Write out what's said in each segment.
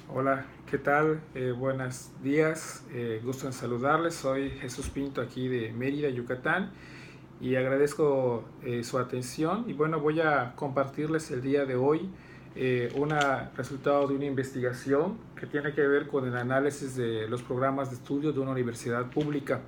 Hola, ¿qué tal? Buenos días, gusto en saludarles. Soy Jesús Pinto aquí de Mérida, Yucatán, y agradezco su atención. Y bueno, voy a compartirles el día de hoy un resultado de una investigación que tiene que ver con el análisis de los programas de estudio de una universidad pública.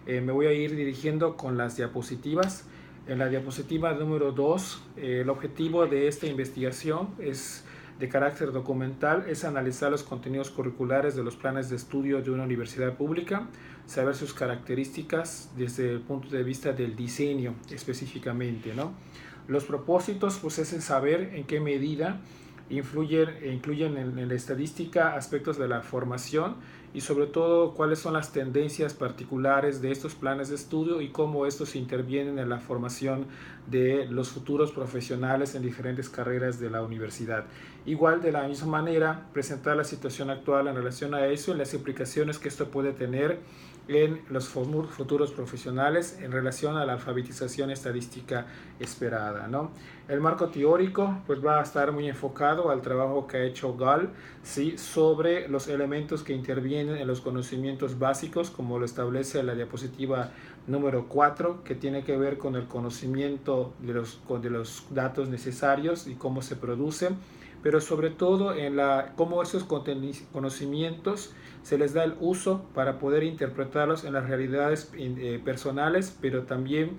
Me voy a ir dirigiendo con las diapositivas. En la diapositiva número 2, el objetivo de esta investigación es de carácter documental, es analizar los contenidos curriculares de los planes de estudio de una universidad pública, saber sus características desde el punto de vista del diseño específicamente, ¿no? Los propósitos pues es en saber en qué medida incluyen en la estadística aspectos de la formación y sobre todo cuáles son las tendencias particulares de estos planes de estudio y cómo estos intervienen en la formación de los futuros profesionales en diferentes carreras de la universidad. Igual, de la misma manera, presentar la situación actual en relación a eso y las implicaciones que esto puede tener en los futuros profesionales en relación a la alfabetización estadística esperada, ¿no? El marco teórico pues va a estar muy enfocado al trabajo que ha hecho Gall, ¿sí?, sobre los elementos que intervienen en los conocimientos básicos, como lo establece la diapositiva número 4, que tiene que ver con el conocimiento de los datos necesarios y cómo se producen, pero sobre todo en cómo esos conocimientos se les da el uso para poder interpretarlos en las realidades personales, pero también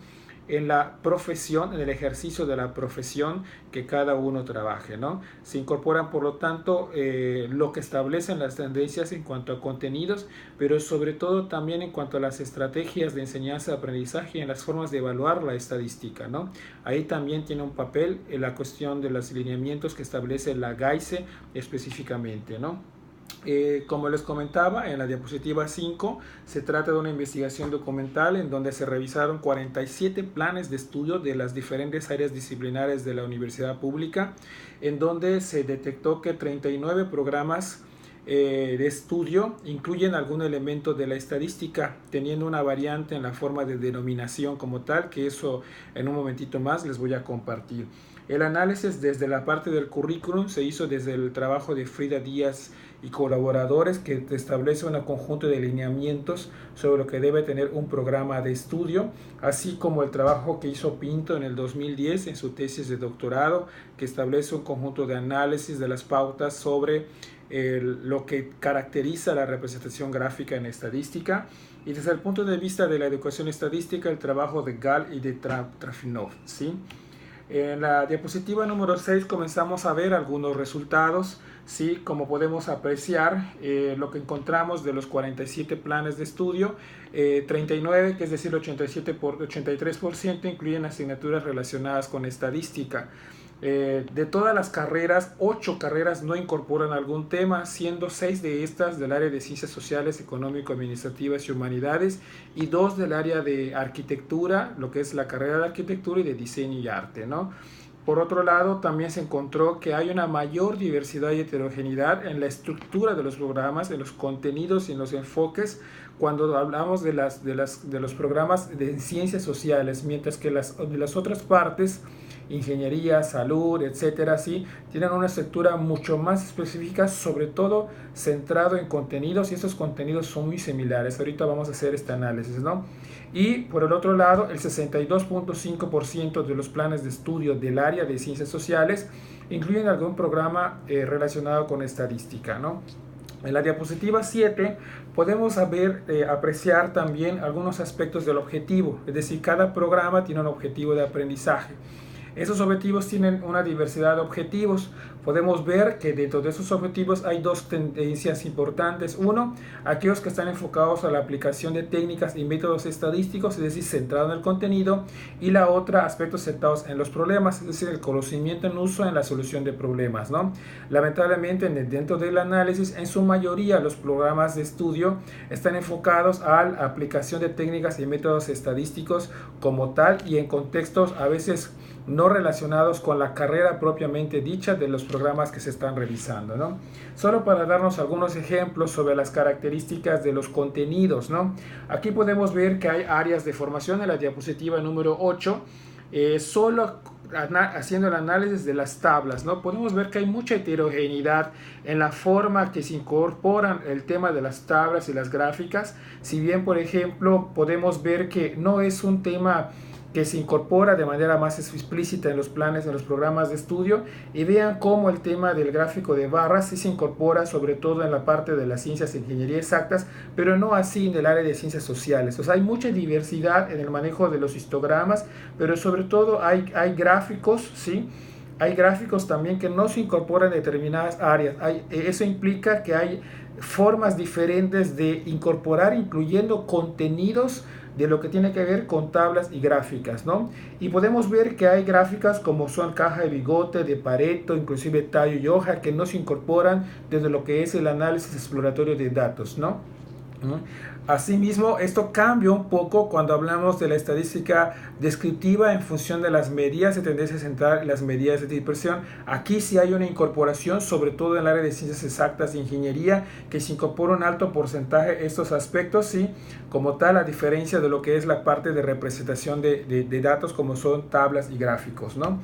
en la profesión, en el ejercicio de la profesión que cada uno trabaje, ¿no? Se incorporan, por lo tanto, lo que establecen las tendencias en cuanto a contenidos, pero sobre todo también en cuanto a las estrategias de enseñanza-aprendizaje y en las formas de evaluar la estadística, ¿no? Ahí también tiene un papel en la cuestión de los lineamientos que establece la GAICE específicamente, ¿no? Como les comentaba, en la diapositiva 5 se trata de una investigación documental en donde se revisaron 47 planes de estudio de las diferentes áreas disciplinares de la universidad pública, en donde se detectó que 39 programas de estudio incluyen algún elemento de la estadística, teniendo una variante en la forma de denominación como tal, que eso en un momentito más les voy a compartir. El análisis desde la parte del currículum se hizo desde el trabajo de Frida Díaz y colaboradores, que establece un conjunto de lineamientos sobre lo que debe tener un programa de estudio, así como el trabajo que hizo Pinto en el 2010 en su tesis de doctorado, que establece un conjunto de análisis de las pautas sobre lo que caracteriza la representación gráfica en estadística, y desde el punto de vista de la educación estadística el trabajo de Gall y de Trafinov, ¿sí? En la diapositiva número 6 comenzamos a ver algunos resultados, ¿sí? Como podemos apreciar, lo que encontramos de los 47 planes de estudio, 39, que es decir 83%, incluyen asignaturas relacionadas con estadística. De todas las carreras, 8 carreras no incorporan algún tema, siendo 6 de estas del área de ciencias sociales, económico-administrativas y humanidades, y 2 del área de arquitectura, lo que es la carrera de arquitectura y de diseño y arte, ¿no? Por otro lado, también se encontró que hay una mayor diversidad y heterogeneidad en la estructura de los programas, en los contenidos y en los enfoques, cuando hablamos de los programas de ciencias sociales, mientras que de las otras partes, ingeniería, salud, etcétera, sí, tienen una estructura mucho más específica, sobre todo centrado en contenidos, y esos contenidos son muy similares. Ahorita vamos a hacer este análisis, ¿no? Y por el otro lado, el 62.5% de los planes de estudio del área de ciencias sociales incluyen algún programa relacionado con estadística, ¿no? En la diapositiva 7 podemos apreciar también algunos aspectos del objetivo, es decir, cada programa tiene un objetivo de aprendizaje. Esos objetivos tienen una diversidad de objetivos. Podemos ver que dentro de esos objetivos hay dos tendencias importantes. Uno, aquellos que están enfocados a la aplicación de técnicas y métodos estadísticos, es decir, centrado en el contenido. Y la otra, aspectos centrados en los problemas, es decir, el conocimiento en uso en la solución de problemas, ¿no? Lamentablemente, dentro del análisis, en su mayoría los programas de estudio están enfocados a la aplicación de técnicas y métodos estadísticos como tal, y en contextos a veces no relacionados con la carrera propiamente dicha de los programas que se están revisando, ¿no? Solo para darnos algunos ejemplos sobre las características de los contenidos, ¿no? Aquí podemos ver que hay áreas de formación en la diapositiva número 8. Solo haciendo el análisis de las tablas, ¿no? Podemos ver que hay mucha heterogeneidad en la forma que se incorporan el tema de las tablas y las gráficas. Si bien, por ejemplo, podemos ver que no es un tema que se incorpora de manera más explícita en los planes, en los programas de estudio, y vean cómo el tema del gráfico de barras sí se incorpora sobre todo en la parte de las ciencias e ingeniería exactas, pero no así en el área de ciencias sociales. O sea, hay mucha diversidad en el manejo de los histogramas, pero sobre todo hay gráficos, ¿sí? Hay gráficos también que no se incorporan en determinadas áreas. Eso implica que hay formas diferentes de incorporar, incluyendo contenidos de lo que tiene que ver con tablas y gráficas, ¿no? Y podemos ver que hay gráficas como son caja de bigote, de Pareto, inclusive tallo y hoja, que no se incorporan desde lo que es el análisis exploratorio de datos, ¿no? Asimismo, esto cambia un poco cuando hablamos de la estadística descriptiva en función de las medidas de tendencia central y las medidas de dispersión. Aquí sí hay una incorporación, sobre todo en el área de ciencias exactas e ingeniería, que se incorpora un alto porcentaje de estos aspectos, sí, como tal, a diferencia de lo que es la parte de representación de datos como son tablas y gráficos, ¿no?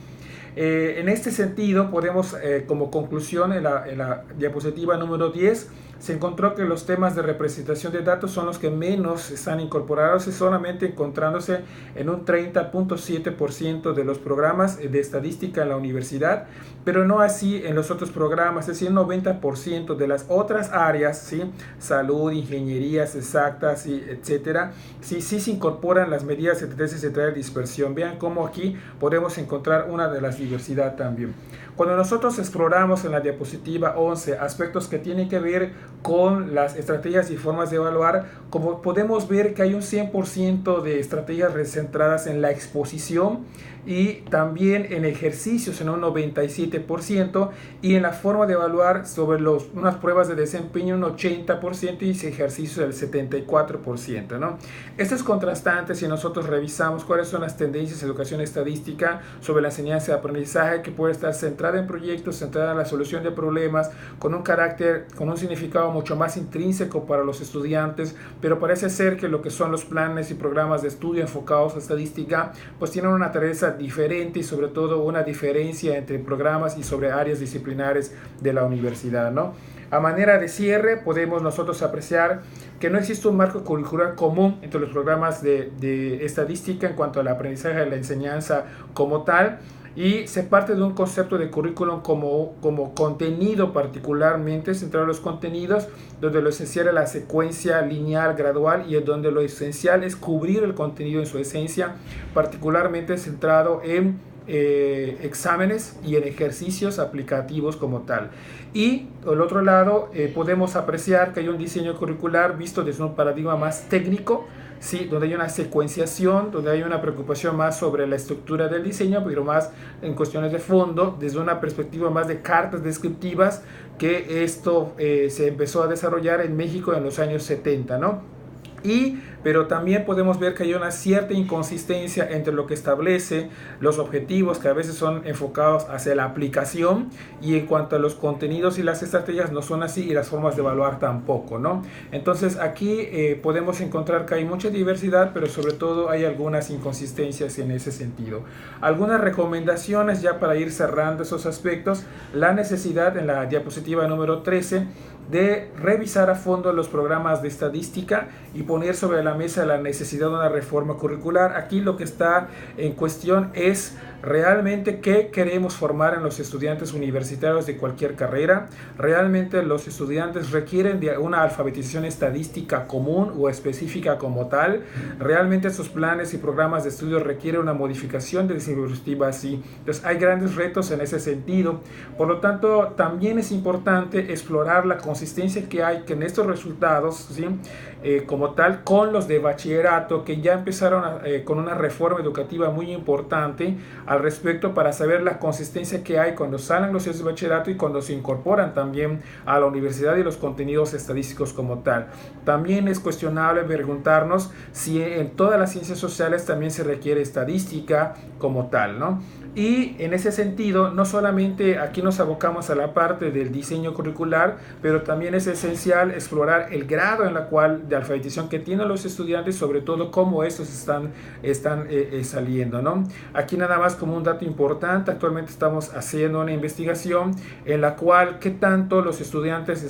En este sentido, podemos, como conclusión, en la diapositiva número 10, se encontró que los temas de representación de datos son los que menos están incorporados, y solamente encontrándose en un 30.7% de los programas de estadística en la universidad, pero no así en los otros programas, es decir, 90% de las otras áreas, ¿sí? Salud, ingenierías exactas, ¿sí? Etcétera, sí se incorporan las medidas de tendencia central de dispersión. Vean cómo aquí podemos encontrar una de las diversidad también. Cuando nosotros exploramos en la diapositiva 11 aspectos que tienen que ver con las estrategias y formas de evaluar, como podemos ver que hay un 100% de estrategias centradas en la exposición y también en ejercicios en un 97%, y en la forma de evaluar sobre unas pruebas de desempeño un 80% y ejercicios del 74%, ¿no? Esto es contrastante si nosotros revisamos cuáles son las tendencias en educación estadística sobre la enseñanza y aprendizaje, que puede estar centrada en proyectos, centrada en la solución de problemas, con un carácter, con un significado mucho más intrínseco para los estudiantes, pero parece ser que lo que son los planes y programas de estudio enfocados a estadística, pues tienen una tarea diferente y sobre todo una diferencia entre programas y sobre áreas disciplinares de la universidad, ¿no? A manera de cierre, podemos nosotros apreciar que no existe un marco curricular común entre los programas de estadística en cuanto al aprendizaje y la enseñanza como tal, y se parte de un concepto de currículum como contenido particularmente, centrado en los contenidos, donde lo esencial es la secuencia lineal gradual y en donde lo esencial es cubrir el contenido en su esencia, particularmente centrado en exámenes y en ejercicios aplicativos como tal. Y por otro lado, podemos apreciar que hay un diseño curricular visto desde un paradigma más técnico, ¿sí? Donde hay una secuenciación, donde hay una preocupación más sobre la estructura del diseño, pero más en cuestiones de fondo, desde una perspectiva más de cartas descriptivas, que esto se empezó a desarrollar en México en los años 70, ¿no? Pero también podemos ver que hay una cierta inconsistencia entre lo que establece los objetivos, que a veces son enfocados hacia la aplicación, y en cuanto a los contenidos y las estrategias no son así, y las formas de evaluar tampoco, ¿no? Entonces aquí podemos encontrar que hay mucha diversidad, pero sobre todo hay algunas inconsistencias en ese sentido. Algunas recomendaciones ya para ir cerrando esos aspectos: la necesidad en la diapositiva número 13 de revisar a fondo los programas de estadística y poner sobre la mesa la necesidad de una reforma curricular. Aquí lo que está en cuestión es realmente qué queremos formar en los estudiantes universitarios de cualquier carrera. Realmente los estudiantes requieren de una alfabetización estadística común o específica como tal. Realmente estos planes y programas de estudio requieren una modificación de disyuntiva así. Entonces hay grandes retos en ese sentido. Por lo tanto, también es importante explorar la consistencia que hay que en estos resultados, ¿sí? Como tal, con los de bachillerato, que ya empezaron con una reforma educativa muy importante al respecto, para saber la consistencia que hay cuando salen los de bachillerato y cuando se incorporan también a la universidad y los contenidos estadísticos como tal. También es cuestionable preguntarnos si en todas las ciencias sociales también se requiere estadística como tal, ¿no? Y en ese sentido, no solamente aquí nos abocamos a la parte del diseño curricular, pero también es esencial explorar el grado en la cual de alfabetización que tienen los estudiantes, sobre todo cómo estos están saliendo, ¿no? Aquí nada más como un dato importante, actualmente estamos haciendo una investigación en la cual qué tanto los estudiantes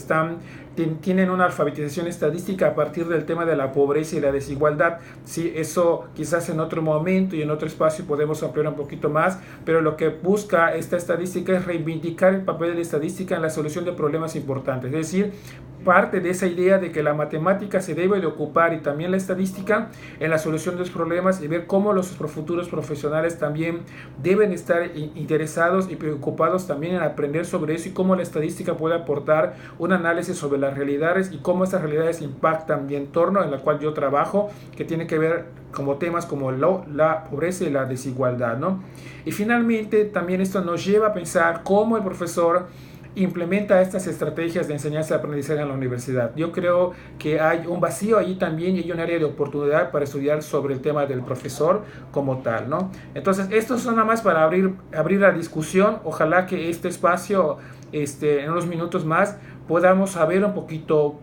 tienen una alfabetización estadística a partir del tema de la pobreza y la desigualdad. Sí, eso quizás en otro momento y en otro espacio podemos ampliar un poquito más, pero lo que busca esta estadística es reivindicar el papel de la estadística en la solución de problemas importantes, es decir, parte de esa idea de que la matemática se debe de ocupar y también la estadística en la solución de los problemas y ver cómo los futuros profesionales también deben estar interesados y preocupados también en aprender sobre eso y cómo la estadística puede aportar un análisis sobre las realidades y cómo esas realidades impactan mi entorno en el cual yo trabajo, que tiene que ver como temas como la pobreza y la desigualdad, ¿no? Y finalmente también esto nos lleva a pensar cómo el profesor implementa estas estrategias de enseñanza y aprendizaje en la universidad. Yo creo que hay un vacío allí también y hay un área de oportunidad para estudiar sobre el tema del profesor como tal, ¿no? Entonces, esto es nada más para abrir la discusión. Ojalá que este espacio, en unos minutos más, podamos saber un poquito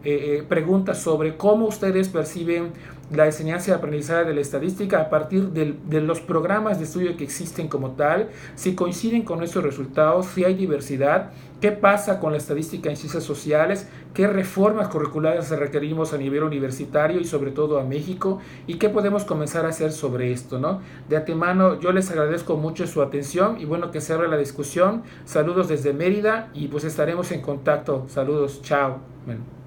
preguntas sobre cómo ustedes perciben la enseñanza y aprendizaje de la estadística a partir de los programas de estudio que existen como tal, si coinciden con nuestros resultados, si hay diversidad, qué pasa con la estadística en ciencias sociales, qué reformas curriculares requerimos a nivel universitario y sobre todo a México, y qué podemos comenzar a hacer sobre esto, ¿no? De antemano yo les agradezco mucho su atención y bueno, que se abra la discusión. Saludos desde Mérida y pues estaremos en contacto. Saludos, chao. Bueno.